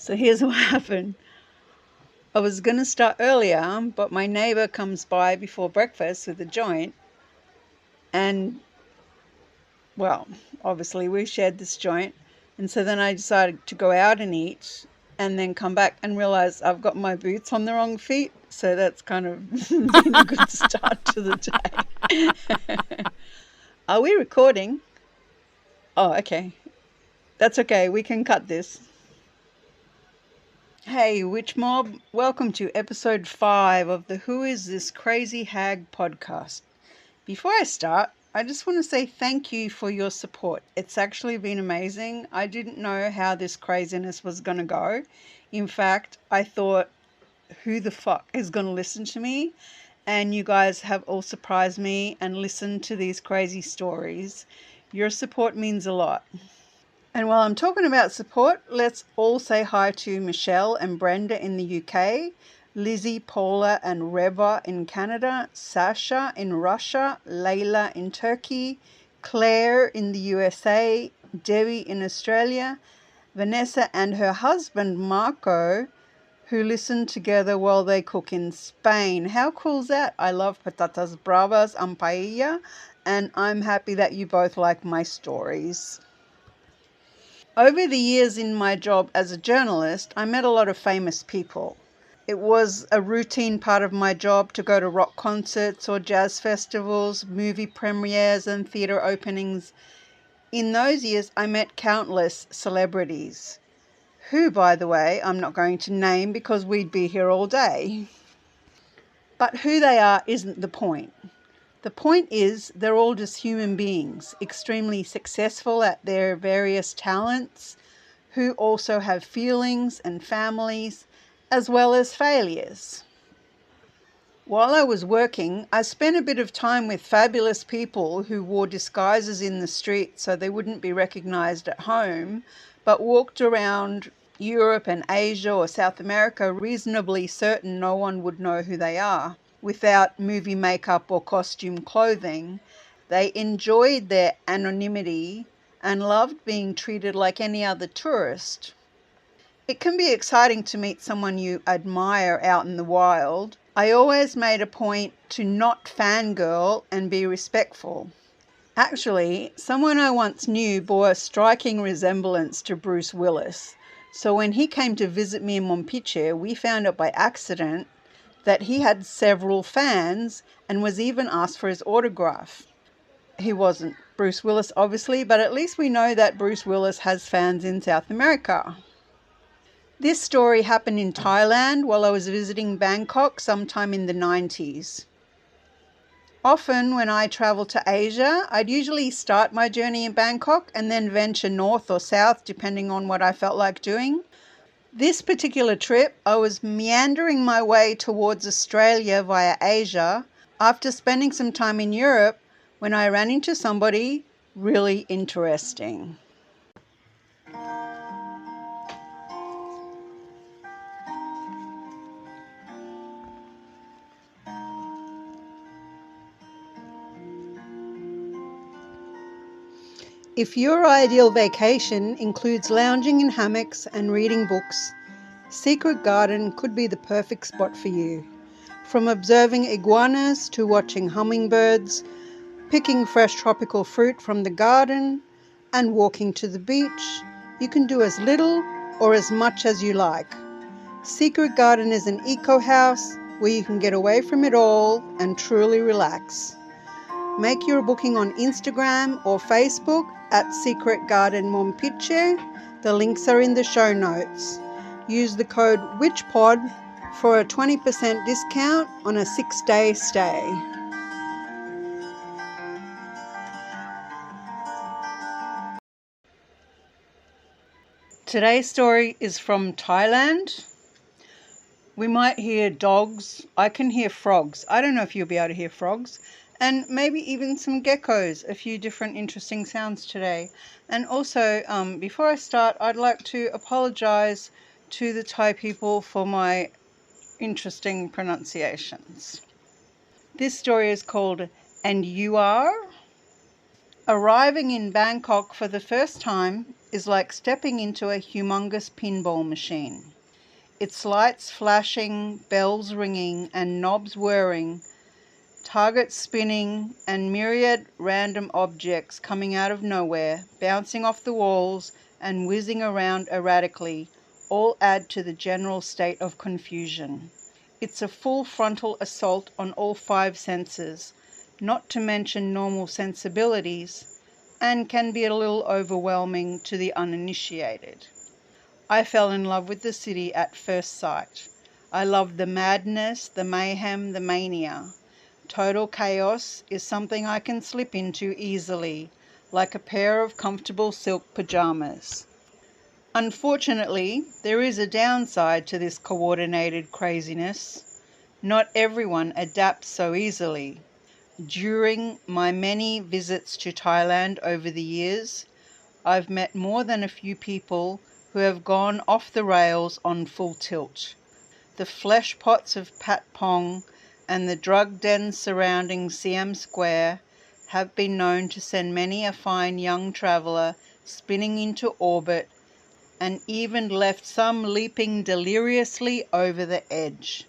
So here's what happened. I was going to start earlier, but my neighbor comes by before breakfast with a joint. And, well, obviously we shared this joint. And so then I decided to go out and eat and then come back and realize I've got my boots on the wrong feet. So that's kind of been a good start to the day. Are we recording? Oh, okay. That's okay. We can cut this. Hey, Witch Mob. Welcome to episode 5 of the Who Is This Crazy Hag podcast. Before I start, I just want to say thank you for your support. It's actually been amazing. I didn't know how this craziness was going to go. In fact, I thought, who the fuck is going to listen to me? And you guys have all surprised me and listened to these crazy stories. Your support means a lot. And while I'm talking about support, let's all say hi to Michelle and Brenda in the UK, Lizzie, Paula and Reva in Canada, Sasha in Russia, Layla in Turkey, Claire in the USA, Debbie in Australia, Vanessa and her husband Marco, who listen together while they cook in Spain. How cool is that? I love patatas bravas and paella, and I'm happy that you both like my stories. Over the years in my job as a journalist, I met a lot of famous people. It was a routine part of my job to go to rock concerts or jazz festivals, movie premieres and theatre openings. In those years, I met countless celebrities, who, by the way, I'm not going to name because we'd be here all day. But who they are isn't the point. The point is they're all just human beings, extremely successful at their various talents, who also have feelings and families, as well as failures. While I was working, I spent a bit of time with fabulous people who wore disguises in the street so they wouldn't be recognized at home, but walked around Europe and Asia or South America reasonably certain no one would know who they are. Without movie makeup or costume clothing, they enjoyed their anonymity and loved being treated like any other tourist. It can be exciting to meet someone you admire out in the wild. I always made a point to not fangirl and be respectful. Actually, someone I once knew bore a striking resemblance to Bruce Willis. So when he came to visit me in Mompiche, we found out by accident that he had several fans and was even asked for his autograph. He wasn't Bruce Willis, obviously, but at least we know that Bruce Willis has fans in South America. This story happened in Thailand while I was visiting Bangkok sometime in the 90s. Often when I travel to Asia, I'd usually start my journey in Bangkok and then venture north or south depending on what I felt like doing. This particular trip, I was meandering my way towards Australia via Asia after spending some time in Europe when I ran into somebody really interesting. If your ideal vacation includes lounging in hammocks and reading books, Secret Garden could be the perfect spot for you. From observing iguanas to watching hummingbirds, picking fresh tropical fruit from the garden, and walking to the beach, you can do as little or as much as you like. Secret Garden is an eco-house where you can get away from it all and truly relax. Make your booking on Instagram or Facebook at Secret Garden Mompiche. The links are in the show notes. Use the code WITCHPOD for a 20% discount on a 6-day stay. Today's story is from Thailand. We might hear dogs. I can hear frogs. I don't know if you'll be able to hear frogs. And maybe even some geckos, a few different interesting sounds today. And also, before I start, I'd like to apologize to the Thai people for my interesting pronunciations. This story is called And You Are? Arriving in Bangkok for the first time is like stepping into a humongous pinball machine. Its lights flashing, bells ringing, and knobs whirring, targets spinning, and myriad random objects coming out of nowhere, bouncing off the walls and whizzing around erratically, all add to the general state of confusion. It's a full frontal assault on all five senses, not to mention normal sensibilities, and can be a little overwhelming to the uninitiated. I fell in love with the city at first sight. I loved the madness, the mayhem, the mania. Total chaos is something I can slip into easily, like a pair of comfortable silk pajamas. Unfortunately, there is a downside to this coordinated craziness. Not everyone adapts so easily. During my many visits to Thailand over the years, I've met more than a few people who have gone off the rails on full tilt. The flesh pots of Pat Pong and the drug dens surrounding Siam Square have been known to send many a fine young traveller spinning into orbit, and even left some leaping deliriously over the edge.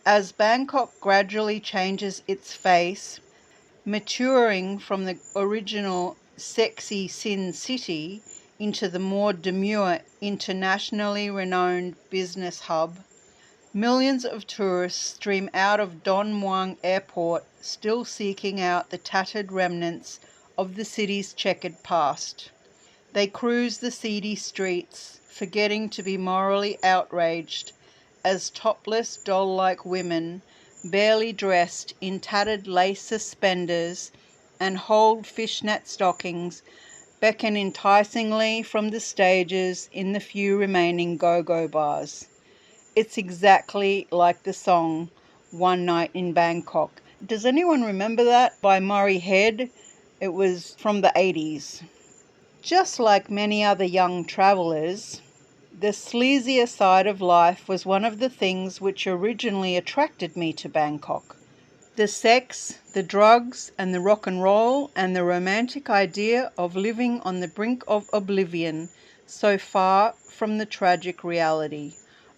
As Bangkok gradually changes its face, maturing from the original sexy Sin City into the more demure, internationally renowned business hub, millions of tourists stream out of Don Muang Airport, still seeking out the tattered remnants of the city's checkered past. They cruise the seedy streets, forgetting to be morally outraged, as topless, doll-like women, barely dressed in tattered lace suspenders and holed fishnet stockings, beckon enticingly from the stages in the few remaining go-go bars. It's exactly like the song One Night in Bangkok. Does anyone remember that, by Murray Head? It was from the 80s. Just like many other young travellers, the sleazier side of life was one of the things which originally attracted me to Bangkok. The sex, the drugs, and the rock and roll, and the romantic idea of living on the brink of oblivion, so far from the tragic reality.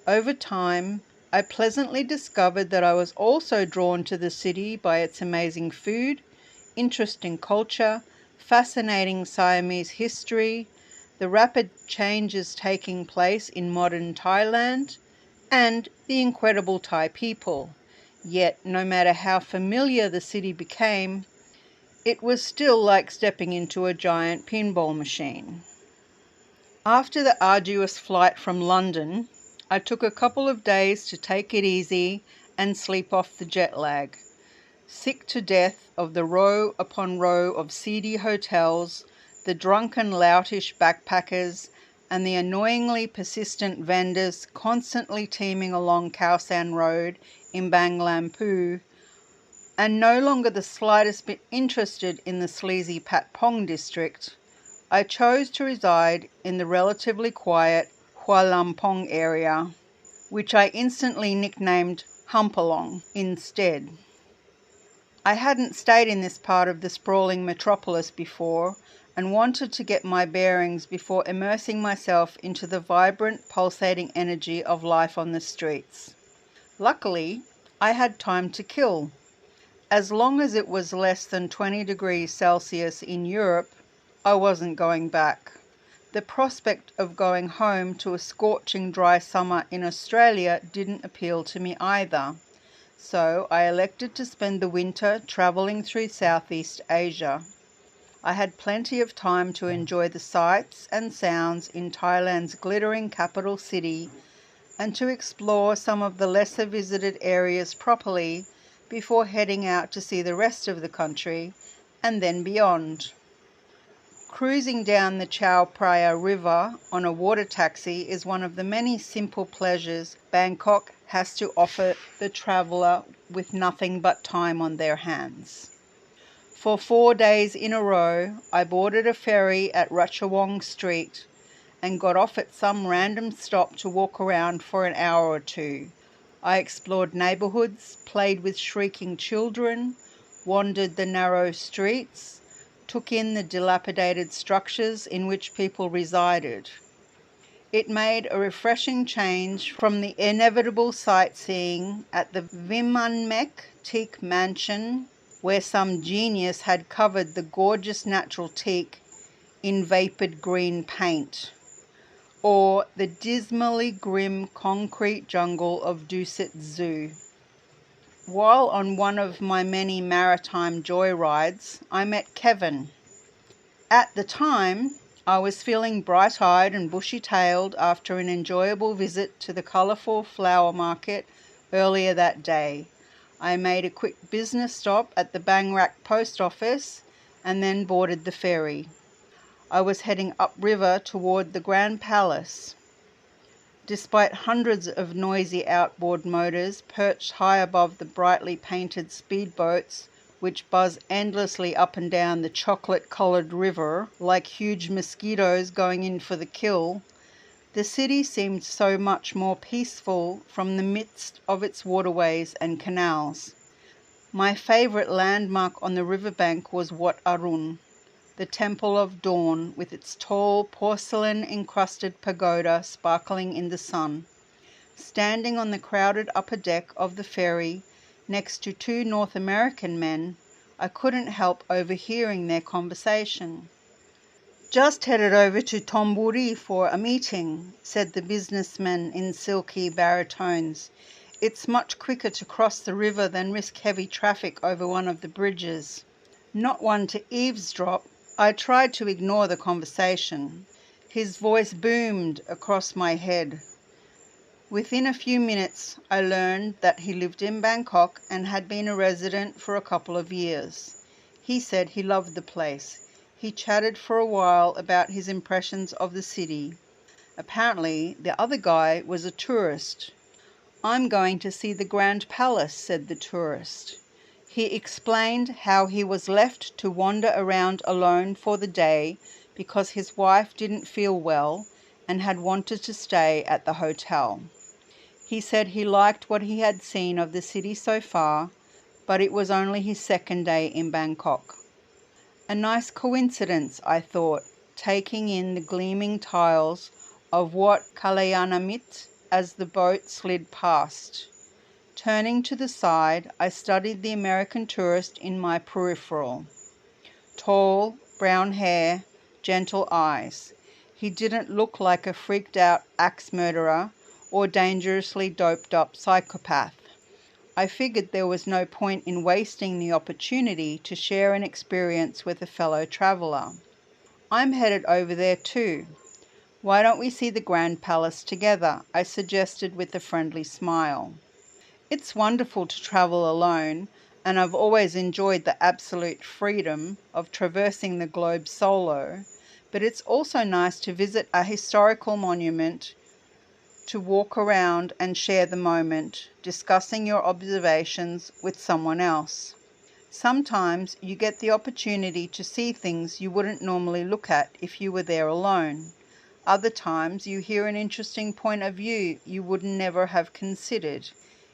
Over time, I pleasantly discovered that I was also drawn to the city by its amazing food, interesting culture, fascinating Siamese history, the rapid changes taking place in modern Thailand, and the incredible Thai people. Yet, no matter how familiar the city became, it was still like stepping into a giant pinball machine. After the arduous flight from London, I took a couple of days to take it easy and sleep off the jet lag. Sick to death of the row upon row of seedy hotels, the drunken loutish backpackers, and the annoyingly persistent vendors constantly teeming along Khao San Road in Bang Lampu, and no longer the slightest bit interested in the sleazy Pat Pong district, I chose to reside in the relatively quiet Hua Lamphong area, which I instantly nicknamed Humpalong instead. I hadn't stayed in this part of the sprawling metropolis before, and wanted to get my bearings before immersing myself into the vibrant, pulsating energy of life on the streets. Luckily, I had time to kill. As long as it was less than 20 degrees Celsius in Europe, I wasn't going back. The prospect of going home to a scorching dry summer in Australia didn't appeal to me either. So I elected to spend the winter travelling through Southeast Asia. I had plenty of time to enjoy the sights and sounds in Thailand's glittering capital city, and to explore some of the lesser visited areas properly before heading out to see the rest of the country and then beyond. Cruising down the Chao Phraya River on a water taxi is one of the many simple pleasures Bangkok has to offer the traveller with nothing but time on their hands. For 4 days in a row, I boarded a ferry at Ratchawong Street and got off at some random stop to walk around for an hour or two. I explored neighbourhoods, played with shrieking children, wandered the narrow streets, took in the dilapidated structures in which people resided. It made a refreshing change from the inevitable sightseeing at the Vimanmek mansion, where some genius had covered the gorgeous natural teak in vapid green paint, or the dismally grim concrete jungle of Dusit Zoo. While on one of my many maritime joyrides, I met Kevin. At the time, I was feeling bright-eyed and bushy-tailed after an enjoyable visit to the colourful flower market earlier that day. I made a quick business stop at the Bangkok post office and then boarded the ferry. I was heading upriver toward the Grand Palace. Despite hundreds of noisy outboard motors perched high above the brightly painted speedboats which buzz endlessly up and down the chocolate-coloured river like huge mosquitoes going in for the kill, the city seemed so much more peaceful from the midst of its waterways and canals. My favourite landmark on the riverbank was Wat Arun, the Temple of Dawn, with its tall porcelain-encrusted pagoda sparkling in the sun. Standing on the crowded upper deck of the ferry next to two North American men, I couldn't help overhearing their conversation. "Just headed over to Tomburi for a meeting," said the businessman in silky baritones. "It's much quicker to cross the river than risk heavy traffic over one of the bridges." Not one to eavesdrop, I tried to ignore the conversation. His voice boomed across my head. Within a few minutes, I learned that he lived in Bangkok and had been a resident for a couple of years. He said he loved the place. He chatted for a while about his impressions of the city. Apparently, the other guy was a tourist. "I'm going to see the Grand Palace," said the tourist. He explained how he was left to wander around alone for the day because his wife didn't feel well and had wanted to stay at the hotel. He said he liked what he had seen of the city so far, but it was only his second day in Bangkok. A nice coincidence, I thought, taking in the gleaming tiles of Wat Kalyanamit as the boat slid past. Turning to the side, I studied the American tourist in my peripheral. Tall, brown hair, gentle eyes. He didn't look like a freaked-out axe murderer or dangerously doped-up psychopath. I figured there was no point in wasting the opportunity to share an experience with a fellow traveller. "I'm headed over there too. Why don't we see the Grand Palace together?" I suggested with a friendly smile. It's wonderful to travel alone, and I've always enjoyed the absolute freedom of traversing the globe solo, but it's also nice to visit a historical monument, to walk around and share the moment, discussing your observations with someone else. Sometimes you get the opportunity to see things you wouldn't normally look at if you were there alone. Other times you hear an interesting point of view you would never have considered.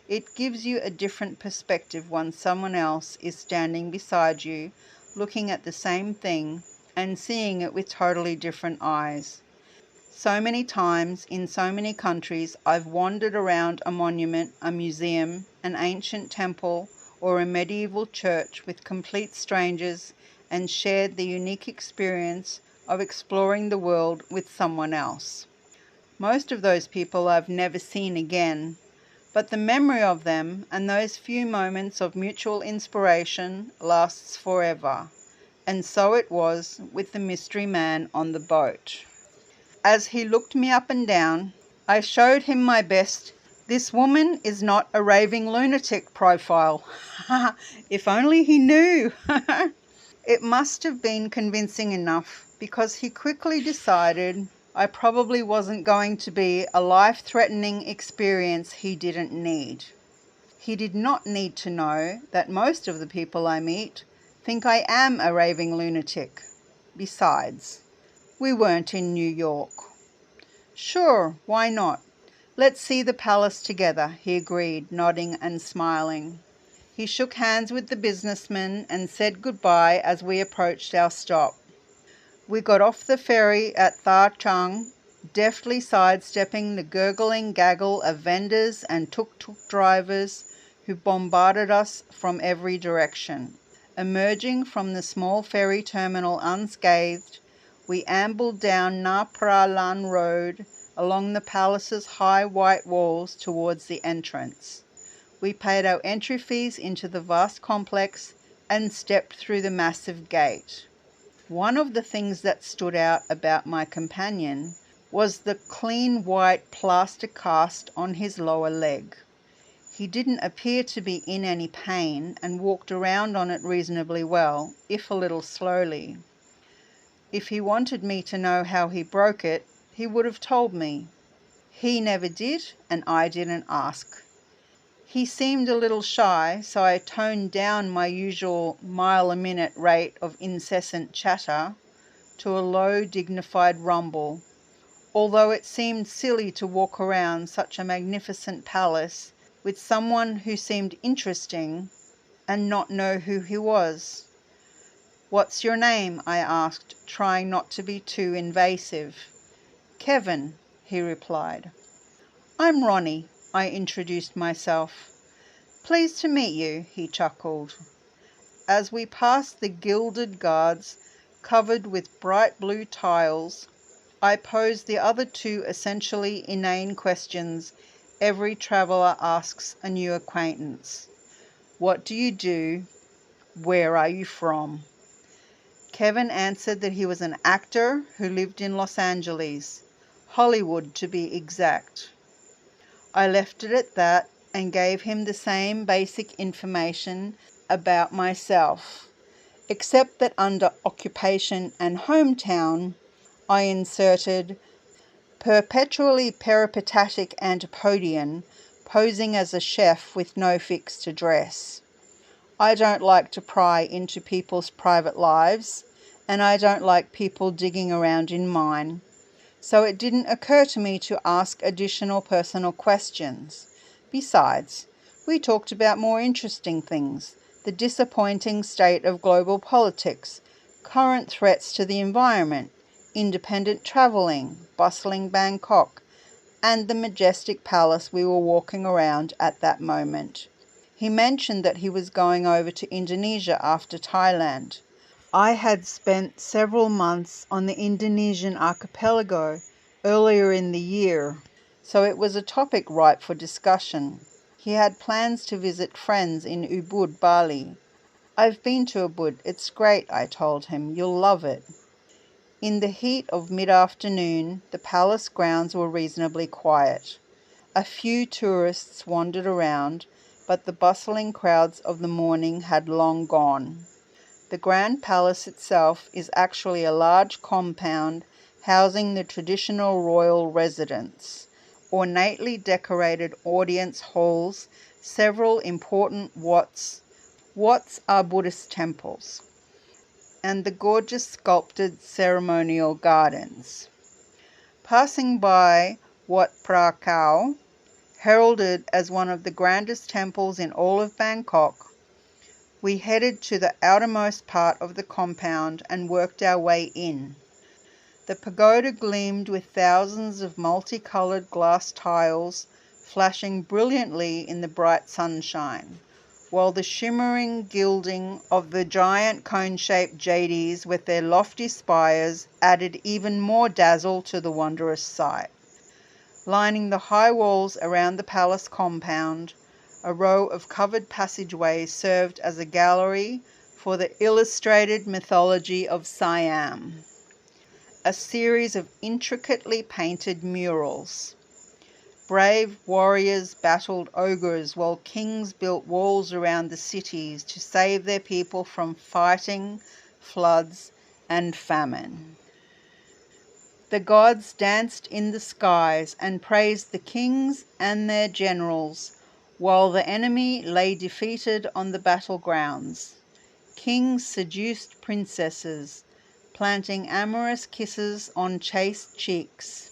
It gives you a different perspective when someone else is standing beside you, looking at the same thing and seeing it with totally different eyes. So many times in so many countries I've wandered around a monument, a museum, an ancient temple, or a medieval church with complete strangers and shared the unique experience of exploring the world with someone else. Most of those people I've never seen again, but the memory of them and those few moments of mutual inspiration lasts forever. And so it was with the mystery man on the boat. As he looked me up and down, I showed him my best "this woman is not a raving lunatic" profile. If only he knew. It must have been convincing enough, because he quickly decided I probably wasn't going to be a life-threatening experience he didn't need. He did not need to know that most of the people I meet think I am a raving lunatic. Besides, we weren't in New York. "Sure, why not? Let's see the palace together," he agreed, nodding and smiling. He shook hands with the businessman and said goodbye as we approached our stop. We got off the ferry at Tha Chung, deftly sidestepping the gurgling gaggle of vendors and tuk-tuk drivers who bombarded us from every direction. Emerging from the small ferry terminal unscathed, we ambled down Na Pra Lan Road along the palace's high white walls towards the entrance. We paid our entry fees into the vast complex and stepped through the massive gate. One of the things that stood out about my companion was the clean white plaster cast on his lower leg. He didn't appear to be in any pain and walked around on it reasonably well, if a little slowly. If he wanted me to know how he broke it, he would have told me. He never did, and I didn't ask. He seemed a little shy, so I toned down my usual mile-a-minute rate of incessant chatter to a low, dignified rumble, although it seemed silly to walk around such a magnificent palace with someone who seemed interesting and not know who he was. "What's your name?" I asked, trying not to be too invasive. "Kevin," he replied. "I'm Ronnie," I introduced myself. "Pleased to meet you," he chuckled. As we passed the gilded guards covered with bright blue tiles, I posed the other two essentially inane questions every traveller asks a new acquaintance. What do you do? Where are you from? Kevin answered that he was an actor who lived in Los Angeles, Hollywood to be exact. I left it at that and gave him the same basic information about myself, except that under occupation and hometown, I inserted perpetually peripatetic Antipodean posing as a chef with no fixed address. I don't like to pry into people's private lives, and I don't like people digging around in mine, so it didn't occur to me to ask additional personal questions. Besides, we talked about more interesting things: the disappointing state of global politics, current threats to the environment, independent travelling, bustling Bangkok, and the majestic palace we were walking around at that moment. He mentioned that he was going over to Indonesia after Thailand. I had spent several months on the Indonesian archipelago earlier in the year, so it was a topic ripe for discussion. He had plans to visit friends in Ubud, Bali. "I've been to Ubud. It's great," I told him. "You'll love it." In the heat of mid-afternoon, the palace grounds were reasonably quiet. A few tourists wandered around, but the bustling crowds of the morning had long gone. The Grand Palace itself is actually a large compound housing the traditional royal residence, ornately decorated audience halls, several important Wats are Buddhist temples, and the gorgeous sculpted ceremonial gardens. Passing by Wat Phra Kaew, heralded as one of the grandest temples in all of Bangkok, we headed to the outermost part of the compound and worked our way in. The pagoda gleamed with thousands of multicoloured glass tiles flashing brilliantly in the bright sunshine, while the shimmering gilding of the giant cone-shaped jadis with their lofty spires added even more dazzle to the wondrous sight. Lining the high walls around the palace compound, a row of covered passageways served as a gallery for the illustrated mythology of Siam, a series of intricately painted murals. Brave warriors battled ogres while kings built walls around the cities to save their people from fighting, floods, and famine. The gods danced in the skies and praised the kings and their generals, while the enemy lay defeated on the battlegrounds. Kings seduced princesses, planting amorous kisses on chaste cheeks.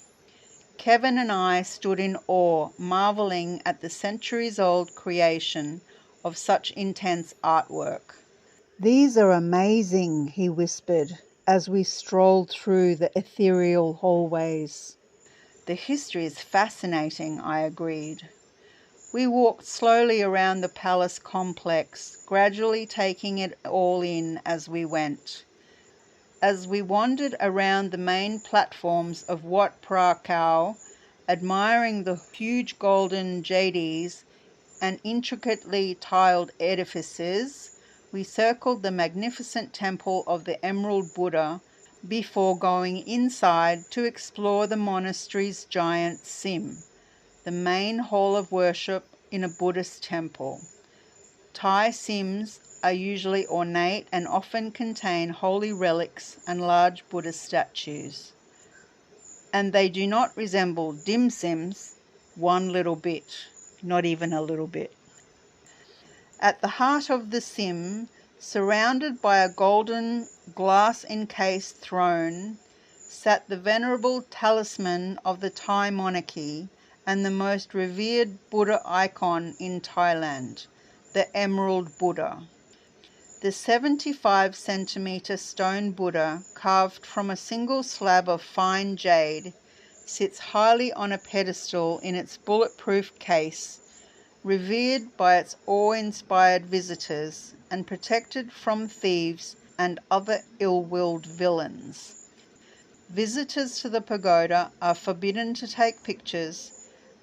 Kevin and I stood in awe, marvelling at the centuries-old creation of such intense artwork. "These are amazing," he whispered as we strolled through the ethereal hallways. "The history is fascinating," I agreed. We walked slowly around the palace complex, gradually taking it all in as we went. As we wandered around the main platforms of Wat Phra Kaew, admiring the huge golden jadis and intricately tiled edifices, we circled the magnificent temple of the Emerald Buddha before going inside to explore the monastery's giant sim, the main hall of worship in a Buddhist temple. Thai sims are usually ornate and often contain holy relics and large Buddhist statues. And they do not resemble dim sims one little bit, not even a little bit. At the heart of the sim, surrounded by a golden glass-encased throne, sat the venerable talisman of the Thai monarchy and the most revered Buddha icon in Thailand, the Emerald Buddha. The 75-centimetre stone Buddha, carved from a single slab of fine jade, sits highly on a pedestal in its bulletproof case, revered by its awe-inspired visitors and protected from thieves and other ill-willed villains. Visitors to the pagoda are forbidden to take pictures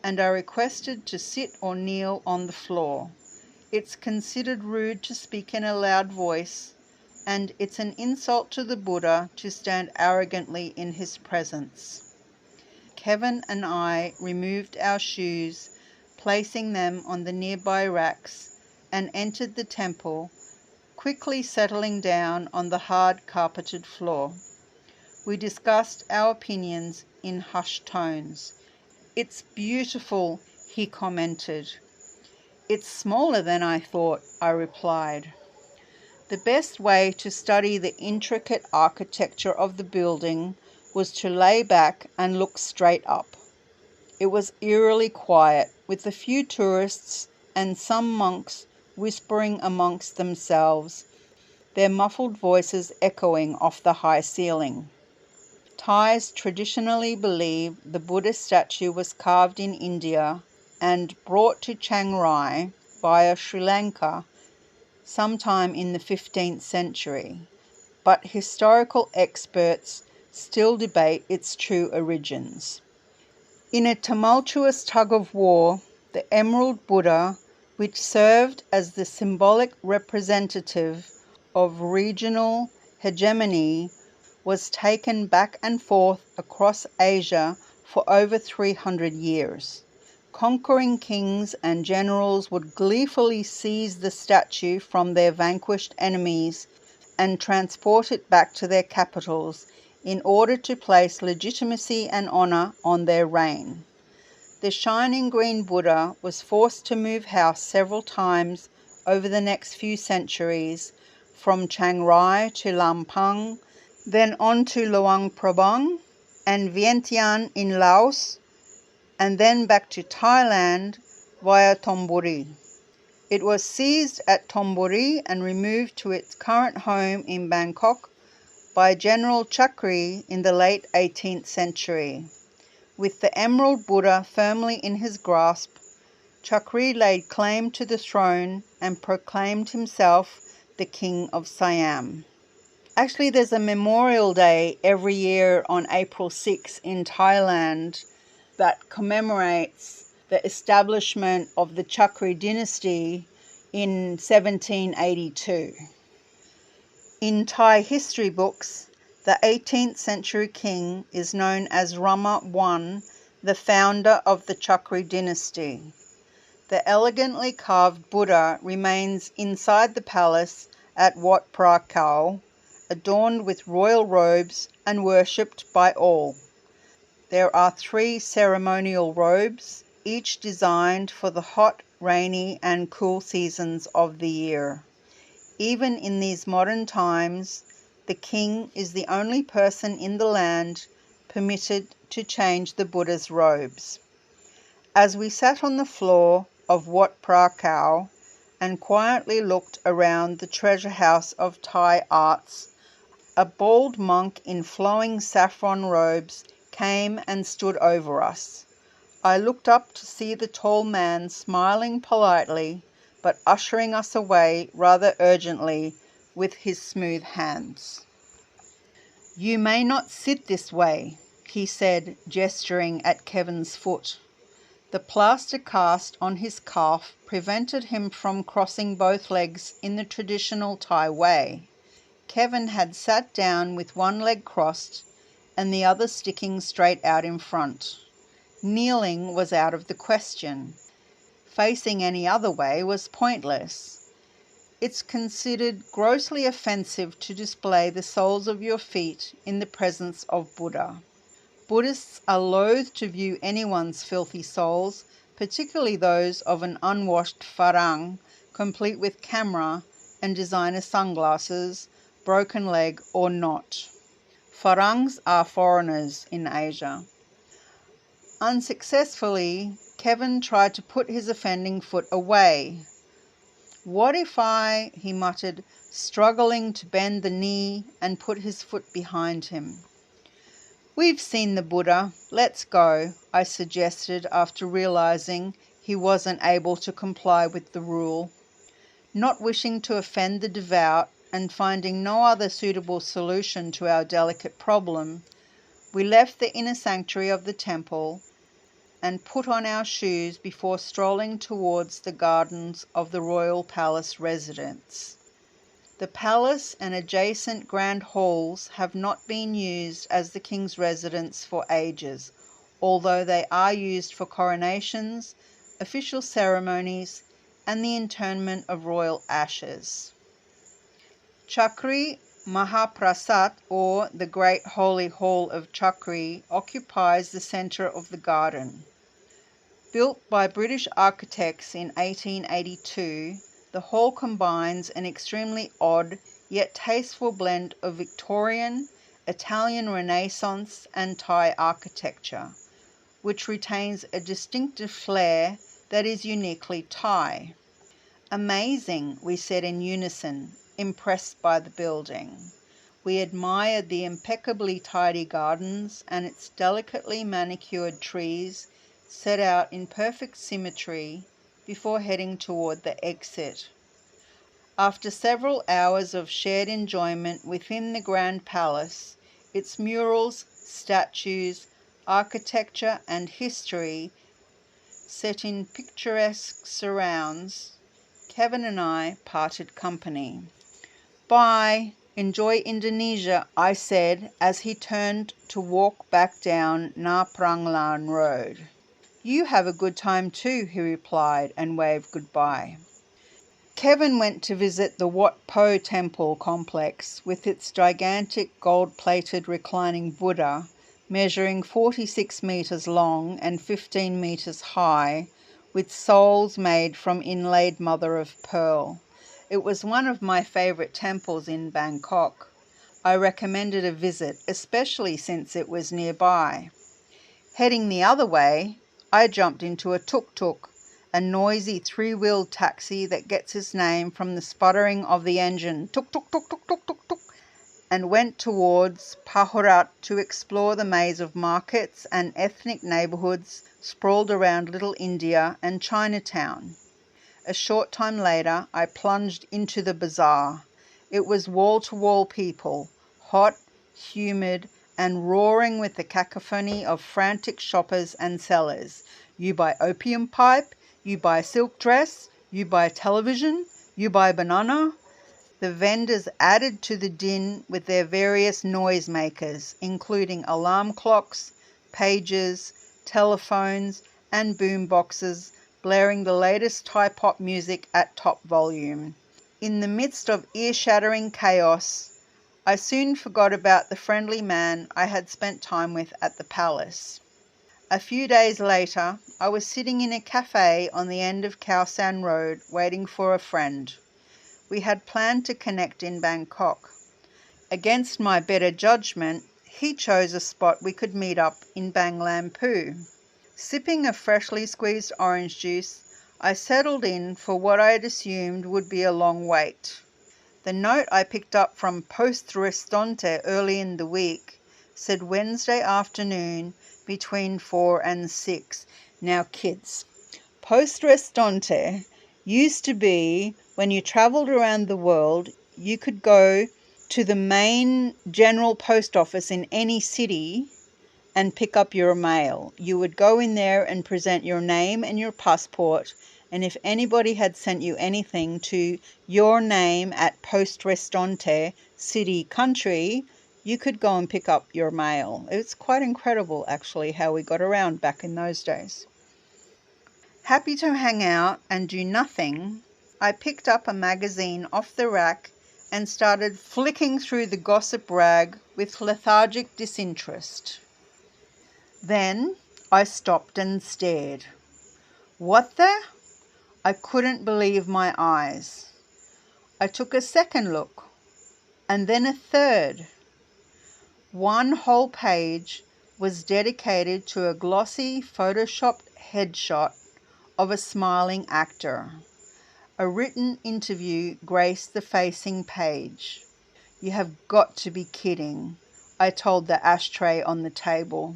and are requested to sit or kneel on the floor. It's considered rude to speak in a loud voice, and it's an insult to the Buddha to stand arrogantly in his presence. Kevin and I removed our shoes, placing them on the nearby racks, and entered the temple, quickly settling down on the hard carpeted floor. We discussed our opinions in hushed tones. "It's beautiful," he commented. "It's smaller than I thought," I replied. The best way to study the intricate architecture of the building was to lay back and look straight up. It was eerily quiet, with a few tourists and some monks whispering amongst themselves, their muffled voices echoing off the high ceiling. Thais traditionally believe the Buddha statue was carved in India and brought to Chiang Rai via Sri Lanka sometime in the 15th century, but historical experts still debate its true origins. In a tumultuous tug-of-war, the Emerald Buddha, which served as the symbolic representative of regional hegemony, was taken back and forth across Asia for over 300 years. Conquering kings and generals would gleefully seize the statue from their vanquished enemies and transport it back to their capitals in order to place legitimacy and honour on their reign. The shining green Buddha was forced to move house several times over the next few centuries, from Chiang Rai to Lampang, then on to Luang Prabang and Vientiane in Laos, and then back to Thailand via Thonburi. It was seized at Thonburi and removed to its current home in Bangkok by General Chakri in the late 18th century. With the Emerald Buddha firmly in his grasp, Chakri laid claim to the throne and proclaimed himself the King of Siam. Actually, there's a memorial day every year on April 6 in Thailand that commemorates the establishment of the Chakri dynasty in 1782. In Thai history books, the 18th century king is known as Rama I, the founder of the Chakri dynasty. The elegantly carved Buddha remains inside the palace at Wat Phra Kaew, adorned with royal robes and worshipped by all. There are 3 ceremonial robes, each designed for the hot, rainy and cool seasons of the year. Even in these modern times, the king is the only person in the land permitted to change the Buddha's robes. As we sat on the floor of Wat Phra Kaew, and quietly looked around the treasure house of Thai arts, a bald monk in flowing saffron robes came and stood over us. I looked up to see the tall man smiling politely, but ushering us away rather urgently with his smooth hands. "You may not sit this way," he said, gesturing at Kevin's foot. The plaster cast on his calf prevented him from crossing both legs in the traditional Thai way. Kevin had sat down with one leg crossed and the other sticking straight out in front. Kneeling was out of the question. Facing any other way was pointless. It's considered grossly offensive to display the soles of your feet in the presence of Buddha. Buddhists are loath to view anyone's filthy soles, particularly those of an unwashed farang, complete with camera and designer sunglasses, broken leg or not. Farangs are foreigners in Asia. Unsuccessfully, Kevin tried to put his offending foot away. "What if he muttered, struggling to bend the knee and put his foot behind him. "We've seen the Buddha. Let's go," I suggested after realizing he wasn't able to comply with the rule. Not wishing to offend the devout and finding no other suitable solution to our delicate problem, we left the inner sanctuary of the temple and put on our shoes before strolling towards the gardens of the royal palace residence. The palace and adjacent grand halls have not been used as the king's residence for ages, although they are used for coronations, official ceremonies, and the interment of royal ashes. Chakri Mahaprasat, or the Great Holy Hall of Chakri, occupies the centre of the garden. Built by British architects in 1882, the hall combines an extremely odd yet tasteful blend of Victorian, Italian Renaissance and Thai architecture, which retains a distinctive flair that is uniquely Thai. "Amazing," we said in unison, impressed by the building. We admired the impeccably tidy gardens and its delicately manicured trees set out in perfect symmetry before heading toward the exit. After several hours of shared enjoyment within the Grand Palace, its murals, statues, architecture and history set in picturesque surrounds, Kevin and I parted company. "Bye. Enjoy Indonesia," I said as he turned to walk back down Na Pranglan Road. "You have a good time too," he replied and waved goodbye. Kevin went to visit the Wat Po temple complex with its gigantic gold-plated reclining Buddha measuring 46 metres long and 15 metres high, with soles made from inlaid mother of pearl. It was one of my favourite temples in Bangkok. I recommended a visit, especially since it was nearby. Heading the other way, I jumped into a tuk-tuk, a noisy three-wheeled taxi that gets its name from the sputtering of the engine, tuk tuk tuk tuk tuk tuk tuk, and went towards Pahurat to explore the maze of markets and ethnic neighbourhoods sprawled around Little India and Chinatown. A short time later, I plunged into the bazaar. It was wall-to-wall people, hot, humid, and roaring with the cacophony of frantic shoppers and sellers. You buy opium pipe, you buy silk dress, you buy television, you buy banana. The vendors added to the din with their various noisemakers, including alarm clocks, pages, telephones, and boom boxes, blaring the latest Thai pop music at top volume. In the midst of ear-shattering chaos, I soon forgot about the friendly man I had spent time with at the palace. A few days later, I was sitting in a cafe on the end of Khao San Road waiting for a friend. We had planned to connect in Bangkok. Against my better judgment, he chose a spot we could meet up in Bang Lam Phu. Sipping a freshly squeezed orange juice, I settled in for what I had assumed would be a long wait. The note I picked up from Post Restante early in the week said Wednesday afternoon between 4 and 6. Now, kids, Post Restante used to be when you travelled around the world, you could go to the main general post office in any city and pick up your mail. You would go in there and present your name and your passport, and if anybody had sent you anything to your name at Post Restante, city, country, you could go and pick up your mail. It's quite incredible, actually, how we got around back in those days. Happy to hang out and do nothing, I picked up a magazine off the rack and started flicking through the gossip rag with lethargic disinterest. Then I stopped and stared. What the? I couldn't believe my eyes. I took a second look, and then a third. One whole page was dedicated to a glossy photoshopped headshot of a smiling actor. A written interview graced the facing page. You have got to be kidding, I told the ashtray on the table.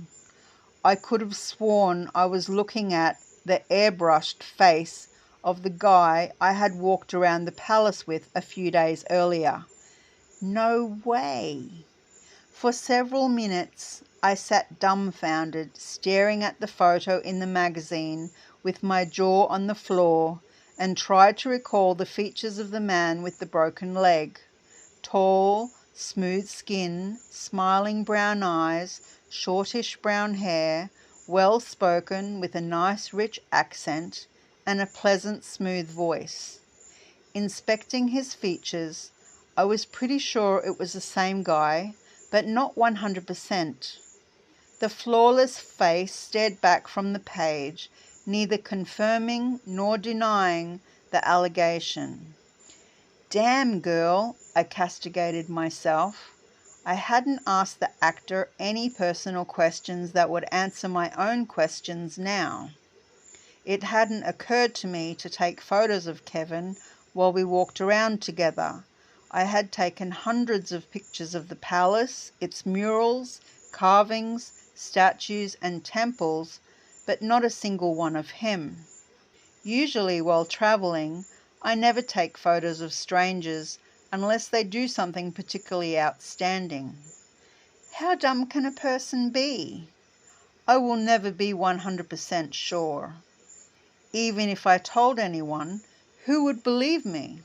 I could have sworn I was looking at the airbrushed face of the guy I had walked around the palace with a few days earlier. No way. For several minutes I sat dumbfounded, staring at the photo in the magazine with my jaw on the floor, and tried to recall the features of the man with the broken leg. Tall, smooth skin, smiling brown eyes, shortish brown hair, well-spoken with a nice rich accent and a pleasant smooth voice. Inspecting his features, I was pretty sure it was the same guy, but not 100%. The flawless face stared back from the page, neither confirming nor denying the allegation. Damn, girl, I castigated myself. I hadn't asked the actor any personal questions that would answer my own questions now. It hadn't occurred to me to take photos of Kevin while we walked around together. I had taken hundreds of pictures of the palace, its murals, carvings, statues and temples, but not a single one of him. Usually while travelling, I never take photos of strangers unless they do something particularly outstanding. How dumb can a person be? I will never be 100% sure. Even if I told anyone, who would believe me?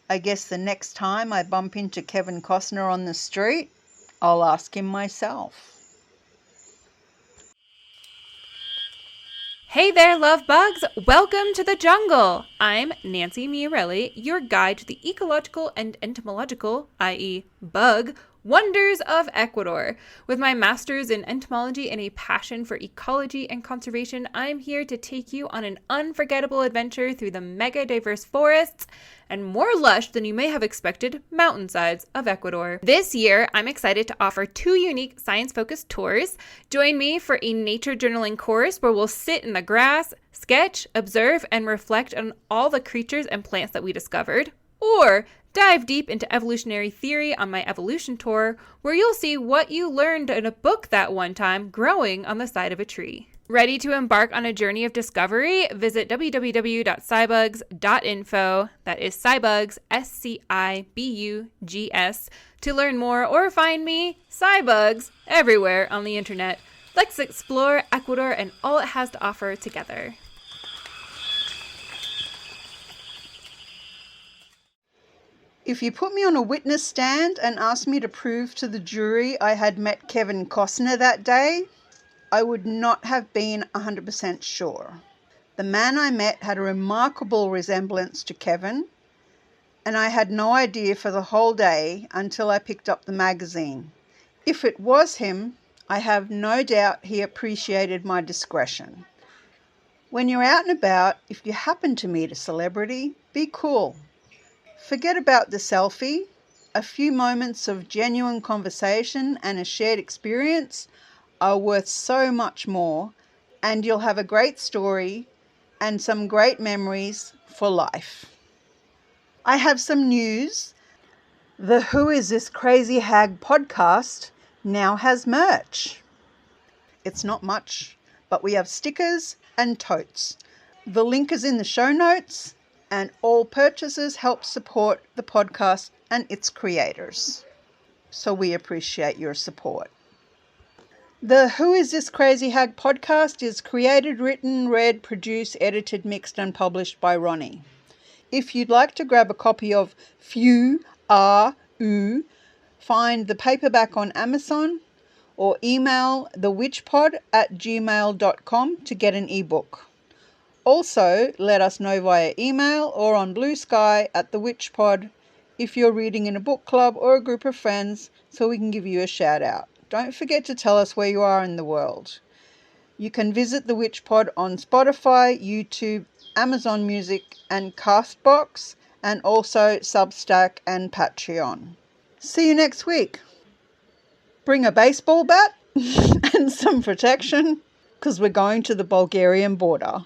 I guess the next time I bump into Kevin Costner on the street, I'll ask him myself. Hey there, love bugs! Welcome to the jungle! I'm Nancy Miarelli, your guide to the ecological and entomological, i.e. bug, wonders of Ecuador. With my master's in entomology and a passion for ecology and conservation, I'm here to take you on an unforgettable adventure through the mega diverse forests and more lush than you may have expected mountainsides of Ecuador. This year, I'm excited to offer 2 unique science-focused tours. Join me for a nature journaling course where we'll sit in the grass, sketch, observe, and reflect on all the creatures and plants that we discovered. Or dive deep into evolutionary theory on my evolution tour, where you'll see what you learned in a book that one time growing on the side of a tree. Ready to embark on a journey of discovery? Visit www.scibugs.info, that is Scibugs, SCIBUGS, to learn more or find me, Scibugs, everywhere on the internet. Let's explore Ecuador and all it has to offer together. If you put me on a witness stand and asked me to prove to the jury I had met Kevin Costner that day, I would not have been 100% sure. The man I met had a remarkable resemblance to Kevin, and I had no idea for the whole day until I picked up the magazine. If it was him, I have no doubt he appreciated my discretion. When you're out and about, if you happen to meet a celebrity, be cool. Forget about the selfie. A few moments of genuine conversation and a shared experience are worth so much more, and you'll have a great story and some great memories for life. I have some news. The Who Is This Crazy Hag podcast now has merch. It's not much, but we have stickers and totes. The link is in the show notes, and all purchases help support the podcast and its creators. So we appreciate your support. The Who Is This Crazy Hag podcast is created, written, read, produced, edited, mixed, and published by Ronnie. If you'd like to grab a copy of Few Are Oo, find the paperback on Amazon or email thewitchpod@gmail.com to get an ebook. Also, let us know via email or on Blue Sky at The Witch Pod if you're reading in a book club or a group of friends so we can give you a shout out. Don't forget to tell us where you are in the world. You can visit The Witch Pod on Spotify, YouTube, Amazon Music and Castbox, and also Substack and Patreon. See you next week. Bring a baseball bat and some protection because we're going to the Bulgarian border.